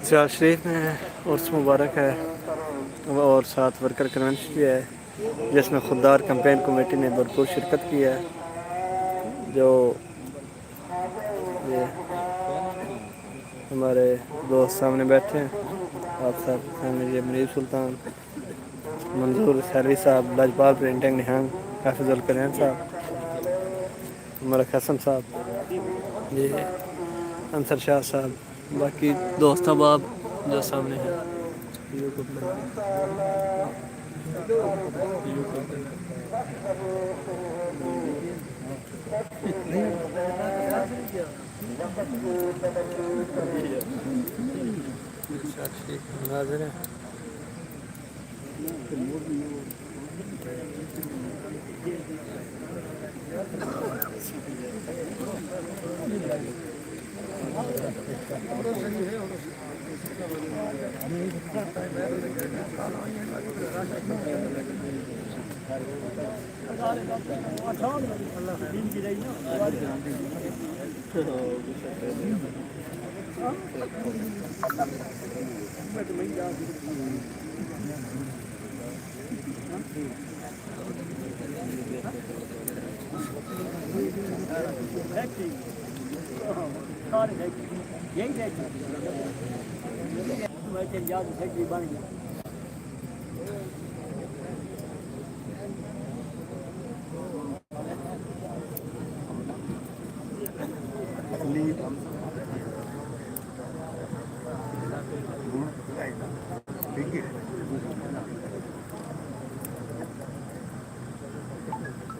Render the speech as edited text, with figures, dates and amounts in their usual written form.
चार शरीफ में उर्स मुबारक है और साथ वर्कर कन्वेंशन भी है, जिसमें खुददार कैंपेन कमेटी ने भरपूर शिरकत की है। जो ये हमारे दोस्त सामने बैठे हैं, आप सब सामने ये मनीब सुल्तान, मंजूर सैलवी साहब, लाजपाल प्रिंटिंग निहंग, हाफिजुल करीम साहब, मलक हसन साहब, ये अंसर शाह साहब, बाकी दोस्त अहबाब जो सामने हैं। नाज़िर हैं।